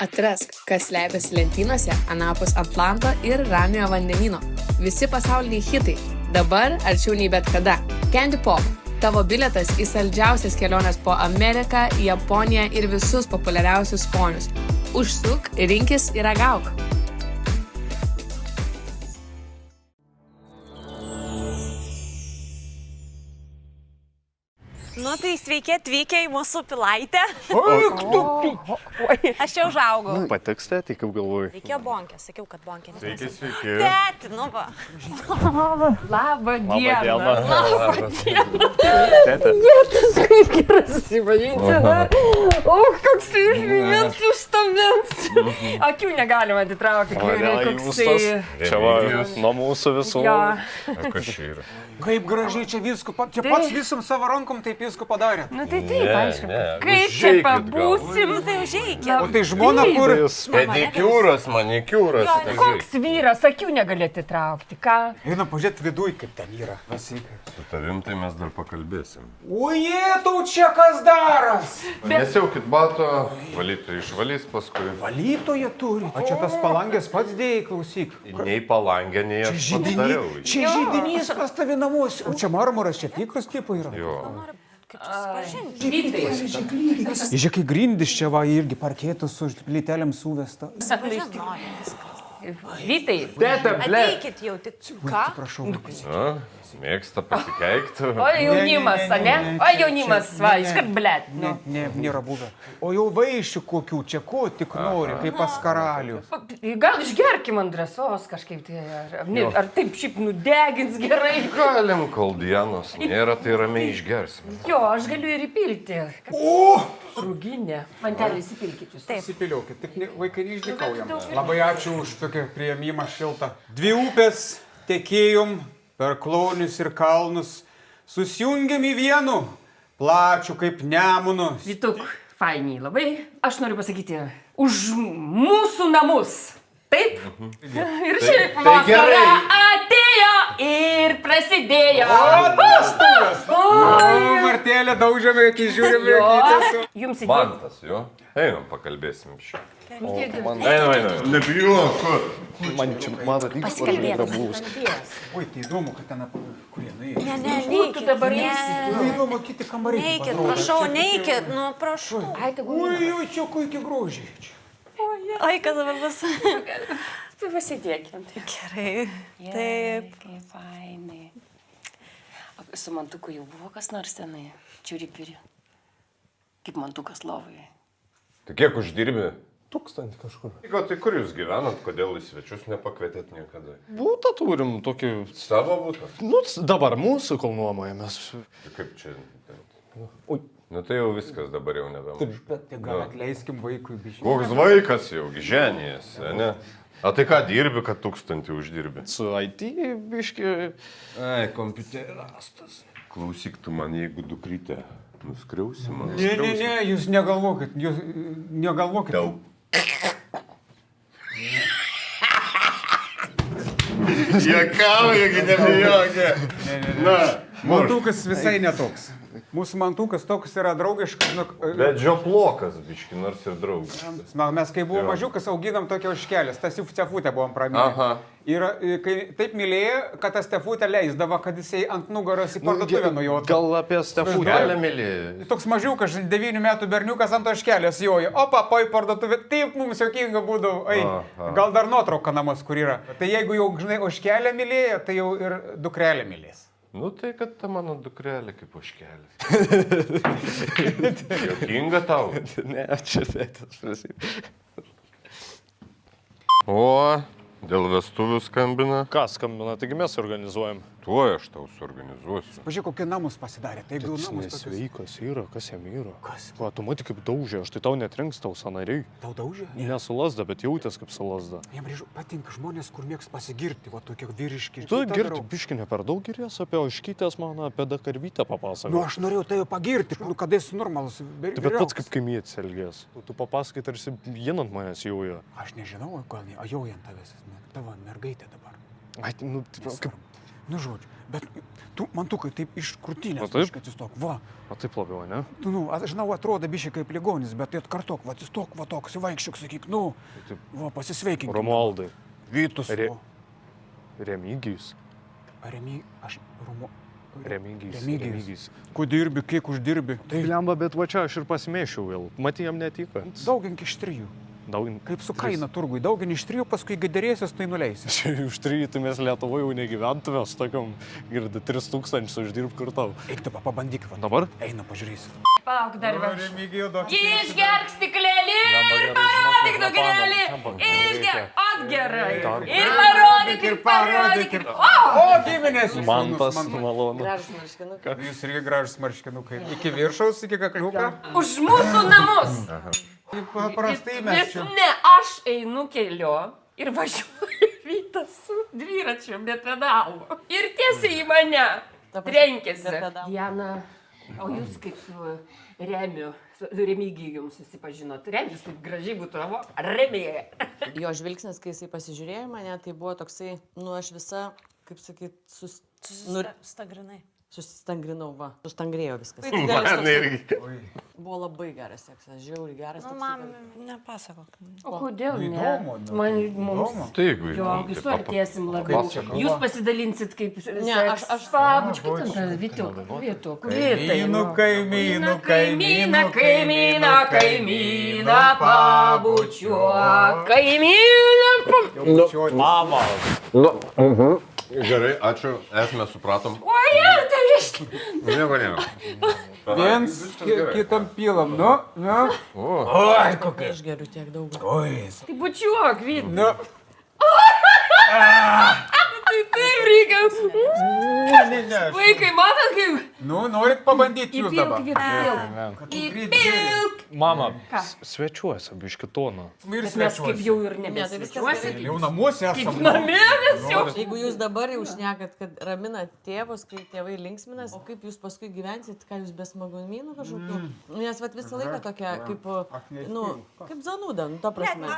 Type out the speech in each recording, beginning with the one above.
Atrask, kas slepiasi lentynose anapus Atlanto ir Ramiojo vandenyno. Visi pasauliniai hitai. Dabar arčiau nei bet kada. Candy Pop. Tavo bilietas į saldžiausias keliones po Ameriką, Japoniją ir visus populiariausius skonius. Užsuk, rinkis ir ragauk. Nu tai sveiki atvykę į mūsų pilaitę. Aš čia užaugau. Patiks tėtį, kaip galvoju. Reikėjo bonkė, sakiau, kad bonkė. Sveiki, sveiki. Tėti, nu va. Labą dieną. Labą dieną. Tėtė. Jėtus, kaip gerai susipažinti. O, koks tai išmės užstamins. Akių negalima atitraukti. Čia va, nuo mūsų visų. Kas čia yra? Kaip gražiai čia viską, čia pats visam savo rankom taip viską padarė. Nu tai taip, aišku. Kaip čia pabūsim, Nu tai užeikė. O tai žmona kur? Pedikiūras, manikiūras. Koks vyras, akių negali atitraukti, ką? Einam pažiūrėti viduj, kaip ten yra. Vasika. Su tavim tai mes dar pakalbėsim. Oje, tau čia kas daras? Nesiaukit bato, valytojai išvalys paskui. Valytoje turi. O čia tas palangės pats dėjai, klausyk. Nei palangė, nei aš pats dariau. Čia žydinys pas tavi namuose. O čia marmuras, čia tikras tipai yra. Jo. Kaip čia susipažinti? Žiūrėk, kai grindis čia va irgi parkėtus su plytelėm suvesta. Vytai. Ateikit jau, tik ką? Prašau. Mėgsta pasikeikti. O jaunimas, ne? O jaunimas, va, iškart blėt. Ne, nėra buvę. O jau vaišių kokių, čia ko tik nori, kaip pas karalių. Gal išgerkim ant drąsos kažkaip tai, ar taip šiaip nudegins gerai. Galim, kol dienos nėra, tai ramiai išgersim. Jo, aš galiu ir įpilti. O! Rūginė. Mantelį įsipilkit jūs. Taip. Įsipiliokit, tik vaikai neišdykaujam. Labai ačiū už tokį priėmimą šiltą. Dvi upės tekėjom per Klaunius ir kalnus, susijungiam į vienų, plačių kaip Nemuno. Vytuk, fainiai labai. Aš noriu pasakyti, už mūsų namus. Taip? Ir šiaip vasara atėjo ir prasidėjo. Martelė daužiame, kai žiūrime, kai Jums Mantas, jo? Einam, pakalbėsim šią. Einam. Nebijok. Man čia, matot, Pasikalbėt. Oi, tai įdomu, kad ten kurie nuėjo. Ne, Kur tu dabar neikit. Tai įdomu, kiti kambariai. Neikit, prašau, neikit, nu prašau. Oi, čia kokie grožiai. Ai, kas dabar bus? Tai pasidėkim. Gerai. Taip. Kaip fainai. Su mantuku jau buvo kas nors tenai? Čiuripiri. Kaip mantukas lovoje. Tai kiek uždirbi? 1000 kažkur. Tai kur jūs gyvenat, kodėl į svečius nepakvietėt niekada? Būtą turim tokį, Savo būtą? nu, dabar mūsų kol nuomojamės. Tai kaip čia? Oi. Nu tai jau viskas dabar jau nebemažu. Tai gal atleiskim vaikui biškai. Koks vaikas jau, ženijęs, ne? A tai ką dirbi, kad 1000 uždirbi? Su IT biški. Ai, kompiuterio rastas. Klausyk tu man, jeigu dukrytė nuskriausi man. Ne, jūs negalvokit, Daug. Jokauja, nebijokė. Na, mantukas visai netoks. Mūsų mantukas toks yra draugiškas. bet žioplokas, biški, nors ir draugas. Mes kai buvom mažiukas, auginam tokią ožkelės, tas jų stefutę buvom pramynę. Aha. Ir kai taip mylėjo, kad tą stefutę leisdavo, kad jisai ant nugaros į parduotuvę nujotų. Gal apie Stefutę. Gali mylėjai. Toks mažiukas, 9 metų berniukas ant ožkelės jojo. O papai parduotuvė, taip mums juokinga būdavo. Aha. Gal dar nuotrauka namus, kur yra. Tai jeigu jau, žinai, ožkelę mylėjo, tai jau ir dukrelę mylės. Nu tai, kad ta mano dukrelė kaip ožkelis. Jokinga tau. Ne, čia tėtis. O, dėl vestuvių skambina. Ką skambina, taigi mes organizuojam. Tuoj aš tau suorganizuosiu. Pažiūrėk, kokie namus pasidarė. Tai jau namus tokius. Nesveikas yra, kas jam yra. Kas? Va, tu matai kaip daužė, aš tai tau netrinks tau sanariai. Tau daužė? Ne su lasda, bet jautės kaip su lasda. Jam patinka žmonės, kur mėgs pasigirti, va tokie vyriški. Tu girti biški ne per daug giries apie ožkytės mano, apie dakarvytę papasakok. Nu, aš norėjau tai pagirti, nu, kada esi normalus. Tai bet pats kaip kaimietis elgės. Tu papasakai, tarsi jien ant manęs jauja. Aš nežinau, gal ne, o jau ant tavęs, tavo mergaitė dabar. Ai, nu, kaip Nu, žodžiu, bet tu, Mantukai, taip iš krūtinės, taip? biškai atsistok, va. O taip labiau, ne? Nu, aš žinau, atrodo biškai kaip ligonis, bet tai atkartok, va, atsistok, va, toks, vaikščiuk, sakyk, nu, va, pasisveikink. Romualdai. Vytus, Re- o. Remigijus. Remigijus. Kuo dirbi, kiek uždirbi. Tai Blemba, bet va čia aš ir pasimėšiau vėl. Matį jam netiko. daugink iš 3. Daugin. Kaip su kaina turgui, daugink iš 3, paskui gaderėsies, tai nuleisi. Už 3 tai mes Lietuvoje jau negyventume, su tokiam, girdi, 3000 uždirb kur tau. Eik tu, pabandyk, va. Dabar? Eina, pažiūrėsi. Palauk dar vėl. Remigijų, duok. Išgerk stiklelį ir parodyk dukrelį. Išgerk, gerai. Ir parodyk. O, giminės jūs. Mantas, malonu. Gražus marškinukai. Jūs irgi gražus marškinukai. Iki viršaus, iki kakliuko. Už mūsų namus. Paprastai mes Bet čia. ne, aš einu keliu ir važiuoju Vytas su dviračiu be pedalų. Ir tiesiai į mane trenkėsi. Diana, o jūs kaip su Remiu, su Remigijum susipažinot? Remis taip gražiai būtų, Remija. Jo žvilgsnis, kai jisai pasižiūrėjo į mane, tai buvo toksai, nu aš visa, kaip sakyt, Stagrinai. susistangrinau, va. Sustangrėjo viskas. Man irgi. Buvo labai geras seksas, žiauriai geras. Nu, toksai, man kad- nepasakok. O kodėl ne? Įdomu, nu. Man mums... Tai jeigu Jo, įdomu, jūs tai artėsim labiau. Kaip čia kalba? Jūs pasidalinsit kaip... Ne, aš- Pabučkit ant tą Vytuką. Vytuką. Kaimynų, kaimynų, Kaimyną, kaimyną, kaimyną, pabučiuok. Kaimyną. Mama. Gerai, ačiū, esmę supratom. Oi, tai iš... Nieko nėra. Viens kitam pilam, nu. Oi, kokia. Aš geriu tiek daug. Oi. Tai bučiuok, Vytuką. Nu. Tai taip reikia. Ne. Vaikai, matot kaip? Nu, norit pabandyti jūs dabar. Įpilk. Įpilk. Mama, svečiuosi, biški toną. Ir Bet mes kaip jau ir Ne, tai viskas nebesvečiuosi. gerai. Jau namuose Kaip esam. namie mes jau. Jeigu jūs dabar jau šnekat, kad ramina tėvus, kai tėvai linksminas, o kaip jūs paskui gyvensit, ką jūs be smagumynų kažkokių? Nes vat visą laiką tokia, kaip, nu, kaip zanūda, nu, ta prasme.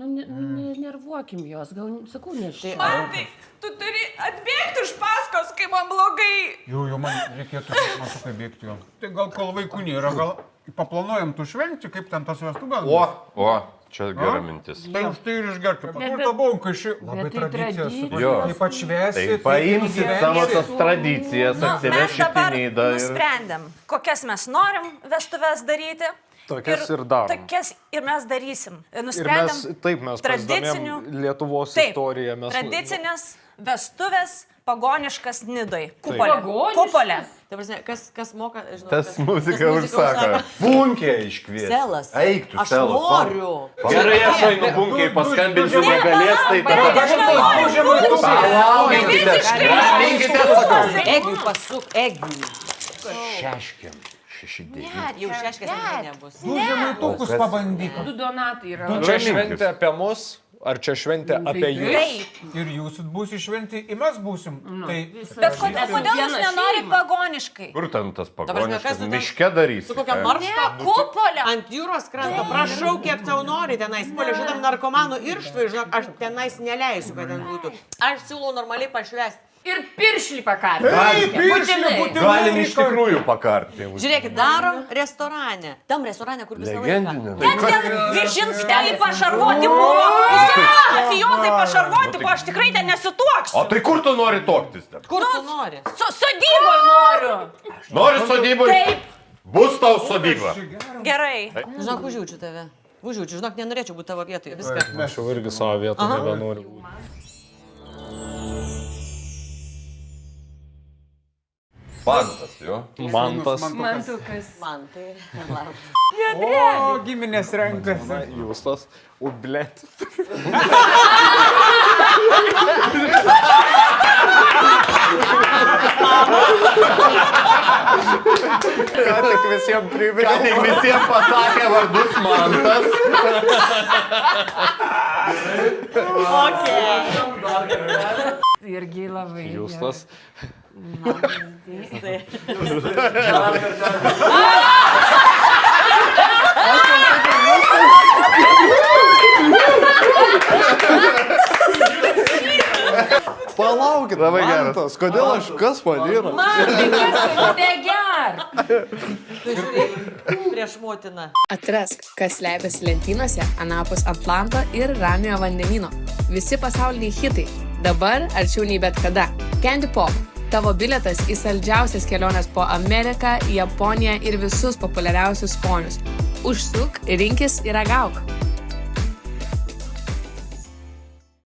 Nu, nervuokim jos, gal, sakau, nežinau. Mantai, tu turi atbėgti už paskos, kai man blogai. Jau, man reikėtų, man sukai bėgti jau. Tai gal kol vaikų nėra, gal paplanuojam tų švenčių, kaip ten tas vestuvės. O, čia gera mintis. Tai už tai ir išgerti. bet- Pakurta buvom, kai ši labai bet tai tradicijos. tradicijos. Jo. Kaip atšvesi. Tai paimsit savo tas tradicijas, Mes atsivešit į dabar Nidą ir... nusprendėm, kokias mes norim vestuves daryti. Tokias ir darom. Tokias ir mes darysim. Ir mes, Nusprendėm taip, mes tradicinių- pasidomėjom Lietuvos Taip, istoriją. Mes... tradicinės vestuvės pagoniškas Nidoj. Pagoniškas? Kupolė. Ta prasme, kas moka, žinau. Tas kas- muzika kas užsako. Funkė iškvies. Selas. Eik tu, Aš Selas. noriu. Gerai, aš einu bunkiai, paskambinsiu, negalės, tai tada... Palaukite, sakau. Egiui pasuk, Egiui. Šeškiam. 6-9. Jau šeškas niekada nebus. Du žemaitukus pabandyk. Du donatai yra. Čia šventė apie mus, ar čia šventė apie jūs? Taip. Ir jūs būsit šventi, ir mes būsim. Tai Bet kodėl jūs nenori pagoniškai? Kur ten tas prasme, kas pagoniškas? tu ten- Miške darys. Su kokia marška? Kupolė. Ant jūros kranto, prašau, kiek tau nori tenais. Polė, šitam narkomanų irštvai, žinok, aš tenais neleisiu, kad ten būtų. Aš siūlau normaliai pašvesti. Ir piršlį pakarti. Galim iš tikrųjų pakarti. Žiūrėkit, darom restorane. Tam restorane, kur visą laiką. Legendinė. Net ten viržinskeliai pašarvoti buvo. Mafijozai pašarvoti buvo, aš tikrai ten O nesituoksiu. tai kur tu nori toktis? Kur tu nori? Sodyboje noriu. Nori sodybą? Taip. Bus tau sodyba. Gerai. Žinok, užjaučiu tave. Užjaučiu, žinok, nenorėčiau būti tavo vietoje. Viską. Aš jau irgi savo vietą nebenoriu. Pantas, jo. Mantas. Mantukas. Man tai. Lauk. O, giminės renkasi. Justas. O, blėt. Ką tik visiems priminė. Tik visiems pasakė vardus Mantas. Irgi labai. Justas. Palaukit, Labai geras. mantas, kodėl aš, kas man yra? Man tai kas neger. Tu žiūrėk prieš motiną. Atrask, kas slepiasi lentynose anapus Atlanto ir Ramiojo vandenyno. Visi pasauliniai hitai. Dabar arčiau nei bet kada. Candy Pop. Tavo bilietas į saldžiausias keliones po Ameriką, Japoniją ir visus populiariausius skonius. Užsuk, rinkis ir ragauk.